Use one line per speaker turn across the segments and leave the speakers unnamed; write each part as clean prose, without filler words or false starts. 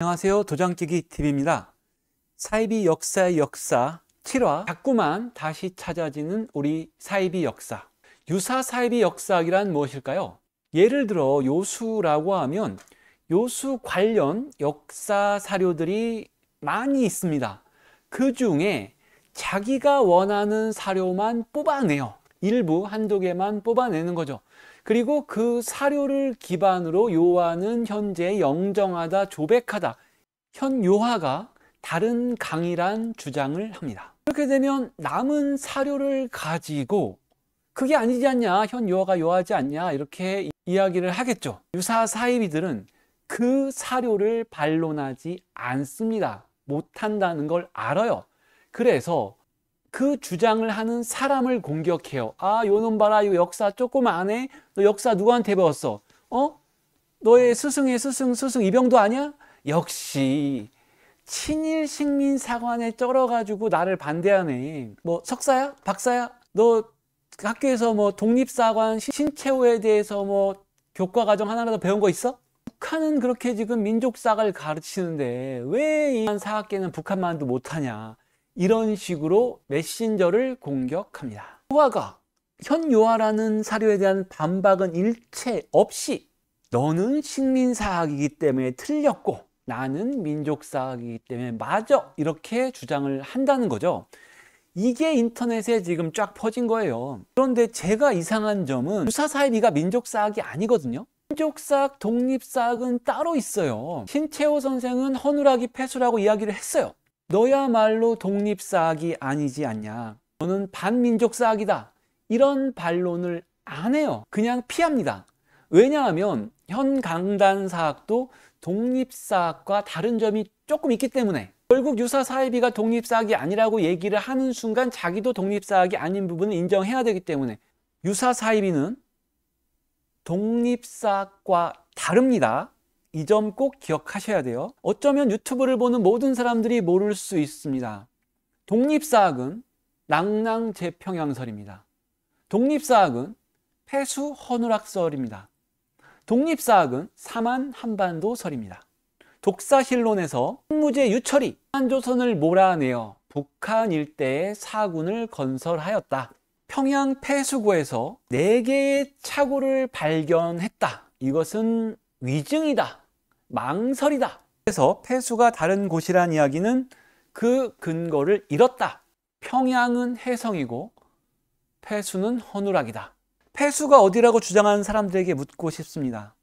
안녕하세요. 도장깨기 TV입니다. 사이비 역사의 역사 7화 자꾸만 다시 찾아지는 우리 사이비 역사. 유사 사이비 역사학이란 무엇일까요? 예를 들어 요수라고 하면 요수 관련 역사 사료들이 많이 있습니다. 그 중에 자기가 원하는 사료만 뽑아내요. 일부 한두 개만 뽑아내는 거죠. 그리고 그 사료를 기반으로 요하는 현재 영정하다, 조백하다, 현요하가 다른 강이란 주장을 합니다. 그렇게 되면 남은 사료를 가지고 그게 아니지 않냐, 현요하가 요하지 않냐, 이렇게 이야기를 하겠죠. 유사 사이비들은 그 사료를 반론하지 않습니다. 못한다는 걸 알아요. 그래서 그 주장을 하는 사람을 공격해요. 아, 요놈 봐라, 요 역사 조금 안 해? 너 역사 누구한테 배웠어? 너의 스승의 스승 이병도 아니야? 역시 친일 식민사관에 쩔어가지고 나를 반대하네. 뭐 석사야? 박사야? 너 학교에서 뭐 독립사관 신채호에 대해서 뭐 교과과정 하나라도 배운 거 있어? 북한은 그렇게 지금 민족사학을 가르치는데 왜 이 사학계는 북한만도 못하냐, 이런 식으로 메신저를 공격합니다. 요하가 현요하라는 사료에 대한 반박은 일체 없이 너는 식민사학이기 때문에 틀렸고 나는 민족사학이기 때문에 맞아, 이렇게 주장을 한다는 거죠. 이게 인터넷에 지금 쫙 퍼진 거예요. 그런데 제가 이상한 점은 유사사이비가 민족사학이 아니거든요. 민족사학, 독립사학은 따로 있어요. 신채호 선생은 허누라기 폐수라고 이야기를 했어요. 너야말로 독립사학이 아니지 않냐, 너는 반민족사학이다, 이런 반론을 안 해요. 그냥 피합니다. 왜냐하면 현강단사학도 독립사학과 다른 점이 조금 있기 때문에. 결국 유사사이비가 독립사학이 아니라고 얘기를 하는 순간 자기도 독립사학이 아닌 부분을 인정해야 되기 때문에 유사사이비는 독립사학과 다릅니다. 이 점 꼭 기억하셔야 돼요. 어쩌면 유튜브를 보는 모든 사람들이 모를 수 있습니다. 독립사학은 낭낭제평양설입니다. 독립사학은 폐수 허누락설입니다. 독립사학은 사만 한반도설입니다. 독사실론에서 한무제 유철이 한조선을 몰아내어 북한 일대에 사군을 건설하였다. 평양 폐수구에서 4개의 착오를 발견했다. 이것은 위증이다, 망설이다. 그래서 폐수가 다른 곳이란 이야기는 그 근거를 잃었다. 평양은 해성이고 폐수는 허누락이다. 폐수가 어디라고 주장하는 사람들에게 묻고 싶습니다.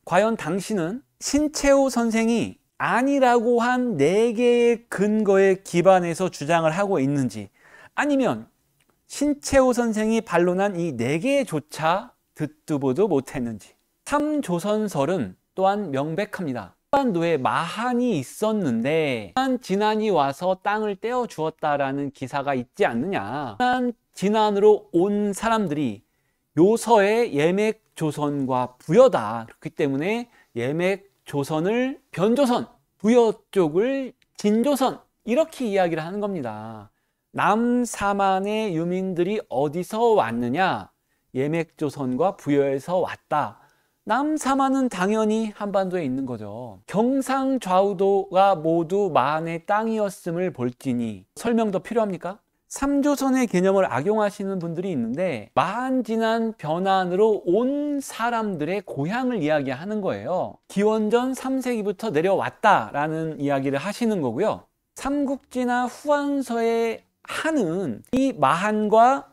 과연 당신은 신채호 선생이 아니라고 한 4개의 근거에 기반해서 주장을 하고 있는지, 아니면 신채호 선생이 반론한 이 4개조차 듣도 보도 못했는지. 삼조선설은 또한 명백합니다. 한반도에 마한이 있었는데 진안이 와서 땅을 떼어 주었다라는 기사가 있지 않느냐. 진안으로 온 사람들이 요서의 예맥조선과 부여다. 그렇기 때문에 예맥조선을 변조선, 부여 쪽을 진조선, 이렇게 이야기를 하는 겁니다. 남사만의 유민들이 어디서 왔느냐? 예맥조선과 부여에서 왔다. 남사만은 당연히 한반도에 있는 거죠. 경상좌우도가 모두 마한의 땅이었음을 볼지니 설명 더 필요합니까? 삼조선의 개념을 악용하시는 분들이 있는데 마한진안 변환으로 온 사람들의 고향을 이야기하는 거예요. 기원전 3세기부터 내려왔다라는 이야기를 하시는 거고요. 삼국지나 후한서의 한은 이 마한과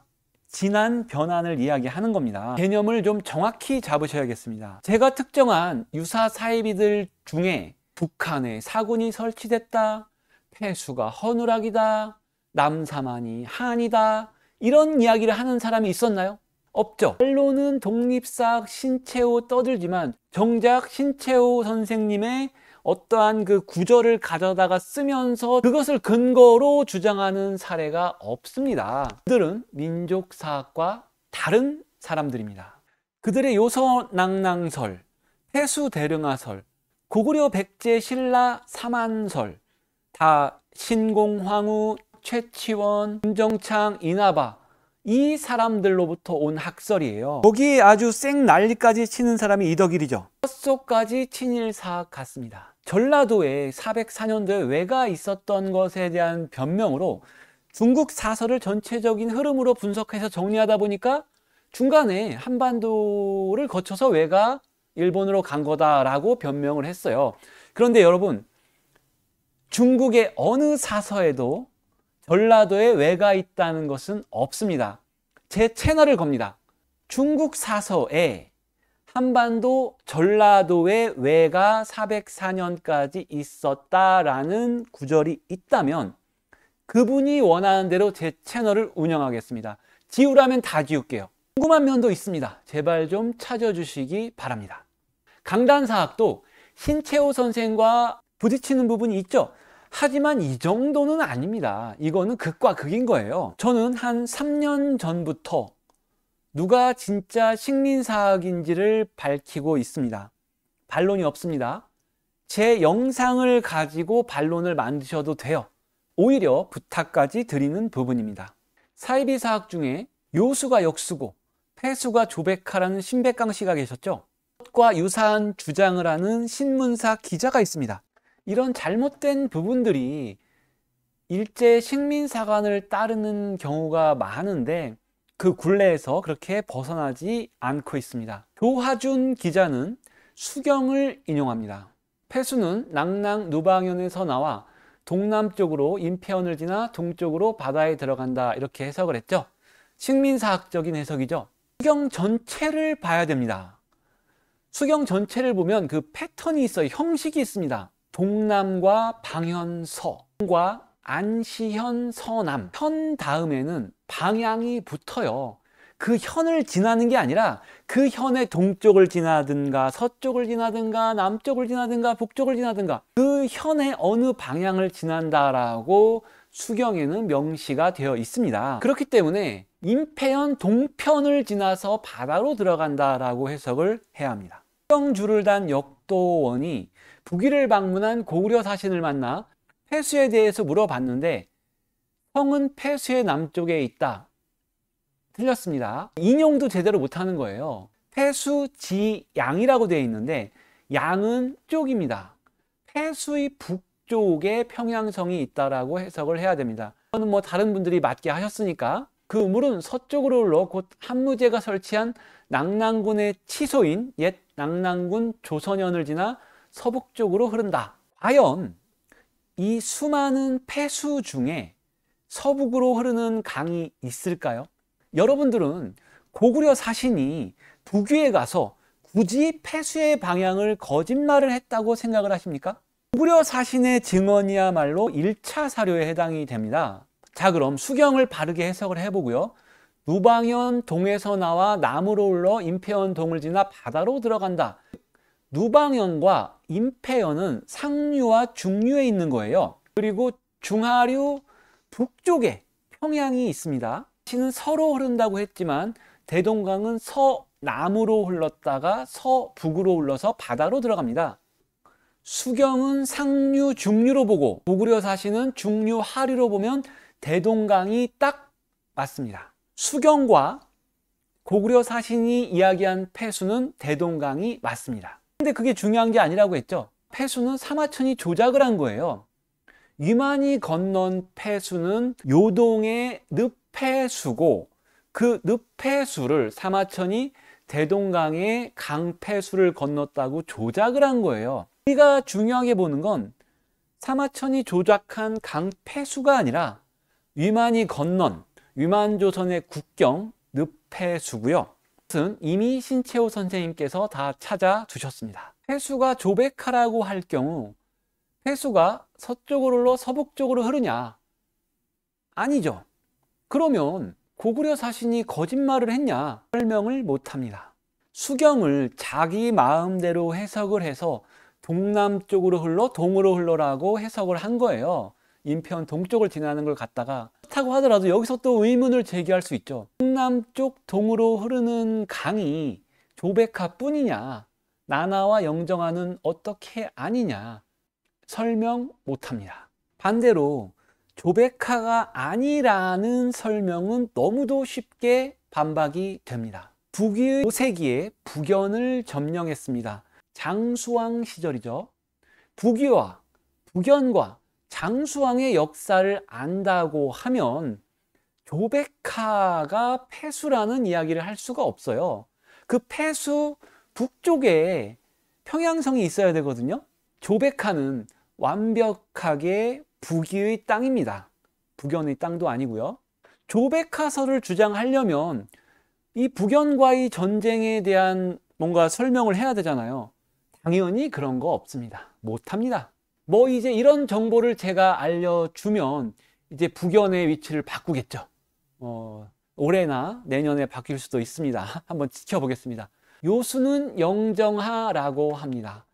진안 변환을 이야기하는 겁니다. 개념을 좀 정확히 잡으셔야겠습니다. 제가 특정한 유사 사이비들 중에 북한에 사군이 설치됐다, 폐수가 허누락이다, 남사만이 한이다, 이런 이야기를 하는 사람이 있었나요? 없죠. 반론은 독립사학 신채호 떠들지만 정작 신채호 선생님의 어떠한 그 구절을 가져다가 쓰면서 그것을 근거로 주장하는 사례가 없습니다. 그들은 민족사학과 다른 사람들입니다. 그들의 요서낭낭설, 폐수대릉하설, 고구려 백제 신라 사만설, 다 신공황후, 최치원, 김정창, 이나바, 이 사람들로부터 온 학설이에요. 거기에 아주 쌩 난리까지 치는 사람이 이덕일이죠. 뼛속까지 친일사학 같습니다. 전라도에 404년도에 왜가 있었던 것에 대한 변명으로 중국 사설을 전체적인 흐름으로 분석해서 정리하다 보니까 중간에 한반도를 거쳐서 왜가 일본으로 간 거다라고 변명을 했어요. 그런데 여러분, 중국의 어느 사서에도 전라도에 왜가 있다는 것은 없습니다. 제 채널을 겁니다. 중국 사서에 한반도 전라도에 왜가 404년까지 있었다라는 구절이 있다면 그분이 원하는 대로 제 채널을 운영하겠습니다. 지우라면 다 지울게요. 궁금한 면도 있습니다. 제발 좀 찾아주시기 바랍니다. 강단사학도 신채호 선생과 부딪히는 부분이 있죠. 하지만 이 정도는 아닙니다. 이거는 극과 극인 거예요. 저는 한 3년 전부터 누가 진짜 식민사학인지를 밝히고 있습니다. 반론이 없습니다. 제 영상을 가지고 반론을 만드셔도 돼요. 오히려 부탁까지 드리는 부분입니다. 사이비사학 중에 요수가 역수고 폐수가 조백하라는 신백강 씨가 계셨죠. 과 유사한 주장을 하는 신문사 기자가 있습니다. 이런 잘못된 부분들이 일제 식민사관을 따르는 경우가 많은데 그 굴레에서 그렇게 벗어나지 않고 있습니다. 조하준 기자는 수경을 인용합니다. 폐수는 낭랑 누방현에서 나와 동남쪽으로 인폐현을 지나 동쪽으로 바다에 들어간다, 이렇게 해석을 했죠. 식민사학적인 해석이죠. 수경 전체를 봐야 됩니다. 수경 전체를 보면 그 패턴이 있어요. 형식이 있습니다. 동남과 방현 서과 안시현 서남, 현 다음에는 방향이 붙어요. 그 현을 지나는 게 아니라 그 현의 동쪽을 지나든가 서쪽을 지나든가 남쪽을 지나든가 북쪽을 지나든가 그 현의 어느 방향을 지난다라고 수경에는 명시가 되어 있습니다. 그렇기 때문에 인폐현 동편을 지나서 바다로 들어간다라고 해석을 해야 합니다. 수경줄을 단 역도원이 북위를 방문한 고구려 사신을 만나 폐수에 대해서 물어봤는데 성은 폐수의 남쪽에 있다. 틀렸습니다. 인용도 제대로 못하는 거예요. 폐수지양이라고 되어 있는데 양은 쪽입니다. 폐수의 북쪽에 평양성이 있다라고 해석을 해야 됩니다. 저는 뭐 다른 분들이 맞게 하셨으니까 그 우물은 서쪽으로 흘러 곧 한무제가 설치한 낭랑군의 치소인 옛 낭랑군 조선현을 지나 서북쪽으로 흐른다. 과연 이 수많은 폐수 중에 서북으로 흐르는 강이 있을까요? 여러분들은 고구려 사신이 북위에 가서 굳이 폐수의 방향을 거짓말을 했다고 생각을 하십니까? 고구려 사신의 증언이야말로 1차 사료에 해당이 됩니다. 자, 그럼 수경을 바르게 해석을 해보고요. 누방현 동에서 나와 남으로 흘러 인폐현 동을 지나 바다로 들어간다. 누방현과 인폐현은 상류와 중류에 있는 거예요. 그리고 중하류 북쪽에 평양이 있습니다. 시는 서로 흐른다고 했지만 대동강은 서남으로 흘렀다가 서북으로 흘러서 바다로 들어갑니다. 수경은 상류, 중류로 보고 고구려 사신은 중류, 하류로 보면 대동강이 딱 맞습니다. 수경과 고구려 사신이 이야기한 폐수는 대동강이 맞습니다. 근데 그게 중요한 게 아니라고 했죠. 폐수는 사마천이 조작을 한 거예요. 위만이 건넌 폐수는 요동의 늪폐수고 그 늪폐수를 사마천이 대동강의 강폐수를 건넜다고 조작을 한 거예요. 우리가 중요하게 보는 건 사마천이 조작한 강폐수가 아니라 위만이 건넌 위만조선의 국경 늪폐수고요. 이것은 이미 신채호 선생님께서 다 찾아두셨습니다. 폐수가 조백하라고 할 경우 폐수가 서쪽으로 흘러 서북쪽으로 흐르냐? 아니죠. 그러면 고구려 사신이 거짓말을 했냐? 설명을 못합니다. 수경을 자기 마음대로 해석을 해서 동남쪽으로 흘러 동으로 흘러라고 해석을 한 거예요. 인편 동쪽을 지나는 걸 갖다가 그렇다고 하더라도 여기서 또 의문을 제기할 수 있죠. 동남쪽 동으로 흐르는 강이 조백하 뿐이냐? 나나와 영정하는 어떻게 아니냐? 설명 못합니다. 반대로 조백하가 아니라는 설명은 너무도 쉽게 반박이 됩니다. 북위의 5세기에 북연을 점령했습니다. 장수왕 시절이죠. 북위와 북연과 장수왕의 역사를 안다고 하면 조베카가 폐수라는 이야기를 할 수가 없어요. 그 폐수 북쪽에 평양성이 있어야 되거든요. 조베카는 완벽하게 북위의 땅입니다. 북연의 땅도 아니고요. 조베카설을 주장하려면 이 북연과의 전쟁에 대한 뭔가 설명을 해야 되잖아요. 당연히 그런 거 없습니다. 못합니다. 뭐 이제 이런 정보를 제가 알려주면 이제 북연의 위치를 바꾸겠죠. 올해나 내년에 바뀔 수도 있습니다. 한번 지켜보겠습니다. 요수는 영정하라고 합니다.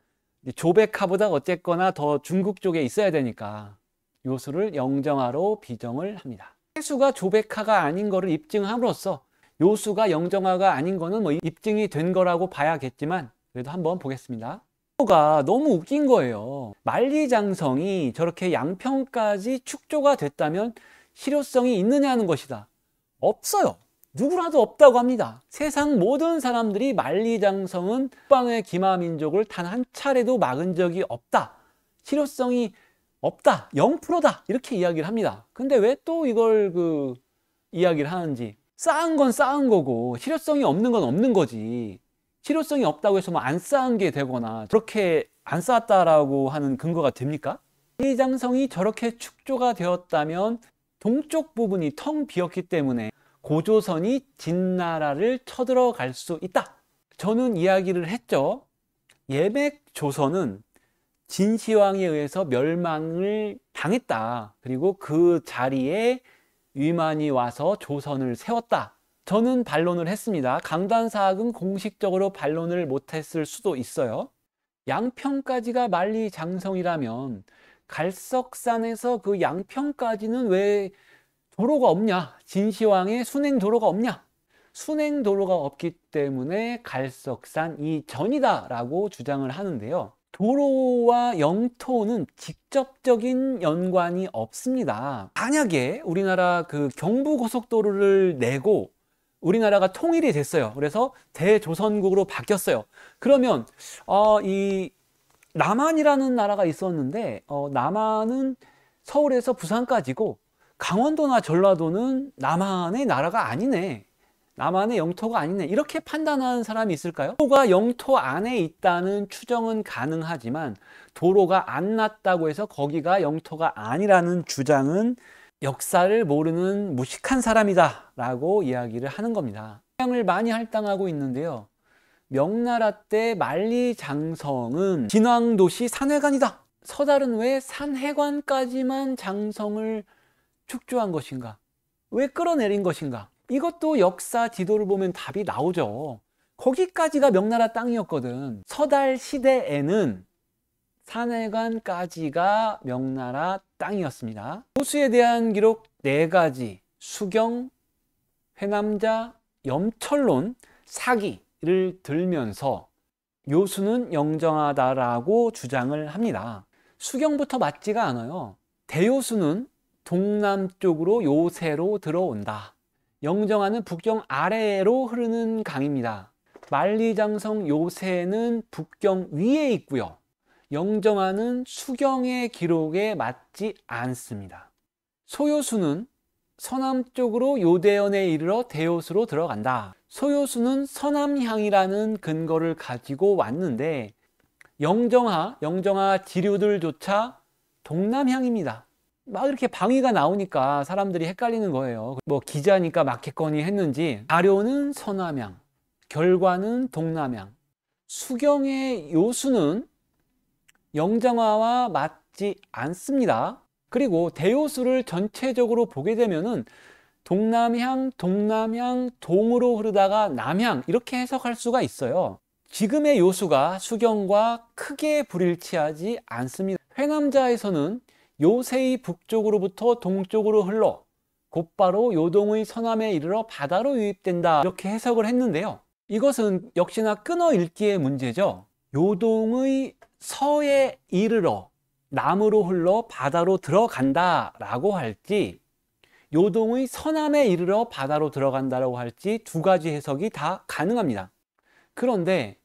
조베카보다 어쨌거나 더 중국 쪽에 있어야 되니까 요수를 영정하로 비정을 합니다. 폐수가 조베카가 아닌 거를 입증함으로써 요수가 영정하가 아닌 거는 뭐 입증이 된 거라고 봐야겠지만 그래도 한번 보겠습니다. 가 너무 웃긴 거예요. 만리장성이 저렇게 양평까지 축조가 됐다면 실효성이 있느냐는 것이다. 없어요. 누구라도 없다고 합니다. 세상 모든 사람들이 만리장성은 북방의 기마민족을 단 한 차례도 막은 적이 없다. 실효성이 없다. 0%다. 이렇게 이야기를 합니다. 근데 왜 또 이걸 이야기를 하는지. 쌓은 건 쌓은 거고 실효성이 없는 건 없는 거지. 실효성이 없다고 해서 뭐 안 쌓은 게 되거나 그렇게 안 쌓았다라고 하는 근거가 됩니까? 만리장성이 저렇게 축조가 되었다면 동쪽 부분이 텅 비었기 때문에 고조선이 진나라를 쳐들어갈 수 있다. 저는 이야기를 했죠. 예맥조선은 진시황에 의해서 멸망을 당했다. 그리고 그 자리에 위만이 와서 조선을 세웠다. 저는 반론을 했습니다. 강단사학은 공식적으로 반론을 못했을 수도 있어요. 양평까지가 만리장성이라면 갈석산에서 그 양평까지는 왜 도로가 없냐? 진시황에 순행도로가 없냐? 순행도로가 없기 때문에 갈석산 이전이다 라고 주장을 하는데요. 도로와 영토는 직접적인 연관이 없습니다. 만약에 우리나라 그 경부고속도로를 내고 우리나라가 통일이 됐어요. 그래서 대조선국으로 바뀌었어요. 그러면 이 남한이라는 나라가 있었는데 남한은 서울에서 부산까지고 강원도나 전라도는 남한의 나라가 아니네. 남한의 영토가 아니네. 이렇게 판단하는 사람이 있을까요? 도로가 영토 안에 있다는 추정은 가능하지만 도로가 안 났다고 해서 거기가 영토가 아니라는 주장은 역사를 모르는 무식한 사람이다 라고 이야기를 하는 겁니다. 영향을 많이 할당하고 있는데요. 명나라 때 만리장성은 진왕도시 산해관이다. 서달은 왜 산해관까지만 장성을 축조한 것인가? 왜 끌어내린 것인가? 이것도 역사 지도를 보면 답이 나오죠. 거기까지가 명나라 땅이었거든. 서달 시대에는 산해관까지가 명나라 땅이었습니다. 요수에 대한 기록 4가지, 수경, 회남자, 염철론, 사기를 들면서 요수는 영정하다라고 주장을 합니다. 수경부터 맞지가 않아요. 대요수는 동남쪽으로 요새로 들어온다. 영정하는 북경 아래로 흐르는 강입니다. 만리장성 요새는 북경 위에 있고요. 영정하는 수경의 기록에 맞지 않습니다. 소요수는 서남쪽으로 요대연에 이르러 대요수로 들어간다. 소요수는 서남향이라는 근거를 가지고 왔는데 영정하 지류들조차 동남향입니다. 막 이렇게 방위가 나오니까 사람들이 헷갈리는 거예요. 뭐 기자니까 맞겠거니 했는지 자료는 서남향, 결과는 동남향. 수경의 요수는 영정하와 맞지 않습니다. 그리고 대요수를 전체적으로 보게 되면은 동남향, 동남향, 동으로 흐르다가 남향 이렇게 해석할 수가 있어요. 지금의 요수가 수경과 크게 불일치하지 않습니다. 회남자에서는 요새의 북쪽으로부터 동쪽으로 흘러 곧바로 요동의 서남에 이르러 바다로 유입된다 이렇게 해석을 했는데요. 이것은 역시나 끊어 읽기의 문제죠. 요동의 서에 이르러 남으로 흘러 바다로 들어간다 라고 할지 요동의 서남에 이르러 바다로 들어간다라고 할지 2가지 해석이 다 가능합니다. 그런데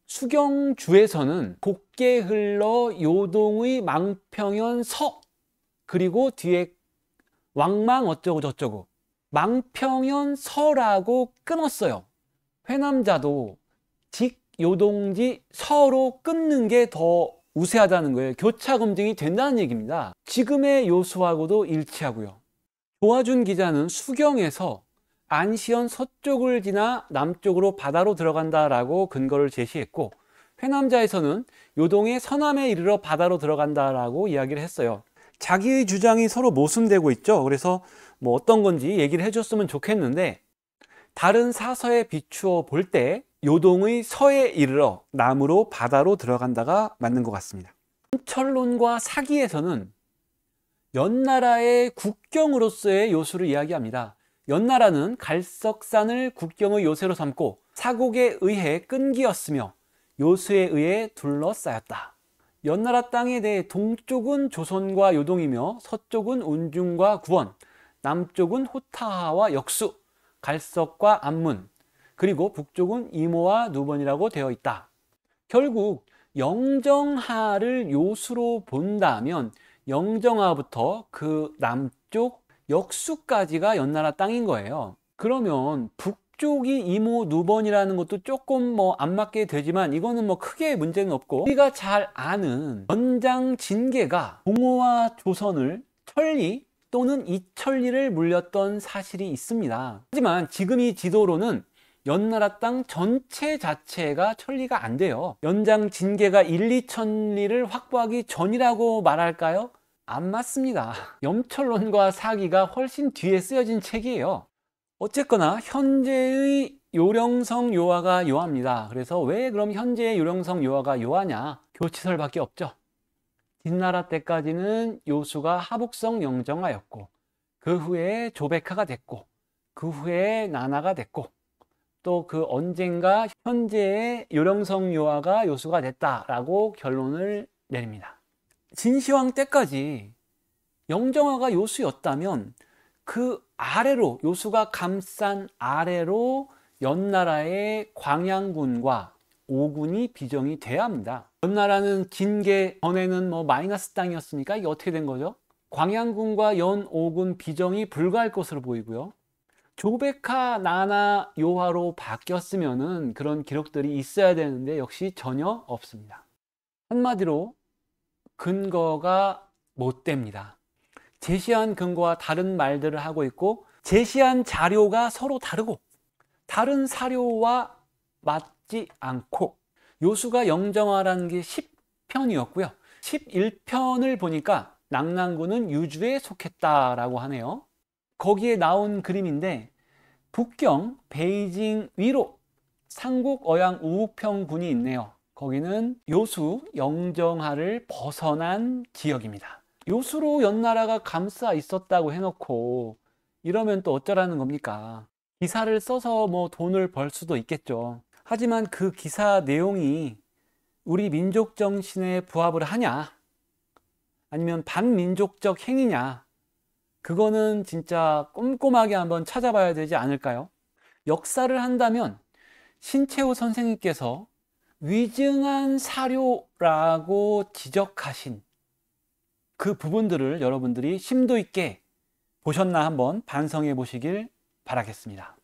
수경주에서는 곱게 흘러 요동의 망평현 서, 그리고 뒤에 왕망 어쩌고 저쩌고 망평현 서라고 끊었어요. 회남자도 직 요동지 서로 끊는 게 더 우세하다는 거예요. 교차 검증이 된다는 얘기입니다. 지금의 요수하고도 일치하고요. 조화준 기자는 수경에서 안시현 서쪽을 지나 남쪽으로 바다로 들어간다라고 근거를 제시했고, 회남자에서는 요동의 서남에 이르러 바다로 들어간다라고 이야기를 했어요. 자기의 주장이 서로 모순되고 있죠. 그래서 뭐 어떤 건지 얘기를 해줬으면 좋겠는데, 다른 사서에 비추어 볼 때 요동의 서에 이르러 남으로 바다로 들어간다가 맞는 것 같습니다. 철론과 사기에서는 연나라의 국경으로서의 요수를 이야기합니다. 연나라는 갈석산을 국경의 요새로 삼고 사곡에 의해 끈기였으며 요수에 의해 둘러싸였다. 연나라 땅에 대해 동쪽은 조선과 요동이며 서쪽은 운중과 구원, 남쪽은 호타하와 역수, 갈석과 안문, 그리고 북쪽은 이모와 누번이라고 되어 있다. 결국 영정하를 요수로 본다면 영정하부터 그 남쪽 역수까지가 연나라 땅인 거예요. 그러면 북쪽이 이모 누번이라는 것도 조금 뭐 안 맞게 되지만 이거는 뭐 크게 문제는 없고, 우리가 잘 아는 연장 진계가 동호와 조선을 천리 또는 이천리를 물렸던 사실이 있습니다. 하지만 지금 이 지도로는 연나라 땅 전체 자체가 천리가 안 돼요. 연장 진계가 1, 2천리를 확보하기 전이라고 말할까요? 안 맞습니다. 염철론과 사기가 훨씬 뒤에 쓰여진 책이에요. 어쨌거나 현재의 요령성 요하가 요하입니다. 그래서 왜 그럼 현재의 요령성 요하가 요하냐? 교치설밖에 없죠. 뒷나라 때까지는 요수가 하북성 영정하였고, 그 후에 조백하가 됐고, 그 후에 나나가 됐고, 또 그 언젠가 현재의 요령성 요하가 요수가 됐다라고 결론을 내립니다. 진시황 때까지 영정하가 요수였다면 그 아래로, 요수가 감싼 아래로 연나라의 광양군과 오군이 비정이 돼야 합니다. 연나라는 진계 전에는 뭐 마이너스 땅이었으니까 이게 어떻게 된 거죠? 광양군과 연오군 비정이 불가할 것으로 보이고요. 조백하, 나나, 요하로 바뀌었으면은 그런 기록들이 있어야 되는데 역시 전혀 없습니다. 한마디로 근거가 못 됩니다. 제시한 근거와 다른 말들을 하고 있고, 제시한 자료가 서로 다르고 다른 사료와 맞지 않고, 요수가 영정하라는 게 10편이었고요 11편을 보니까 낙랑군은 유주에 속했다라고 하네요. 거기에 나온 그림인데 북경 베이징 위로 상국 어양 우욱평군이 있네요. 거기는 요수 영정하를 벗어난 지역입니다. 요수로 연나라가 감싸 있었다고 해놓고 이러면 또 어쩌라는 겁니까? 기사를 써서 뭐 돈을 벌 수도 있겠죠. 하지만 그 기사 내용이 우리 민족 정신에 부합을 하냐, 아니면 반민족적 행위냐, 그거는 진짜 꼼꼼하게 한번 찾아봐야 되지 않을까요? 역사를 한다면 신채호 선생님께서 위증한 사료라고 지적하신 그 부분들을 여러분들이 심도 있게 보셨나 한번 반성해 보시길 바라겠습니다.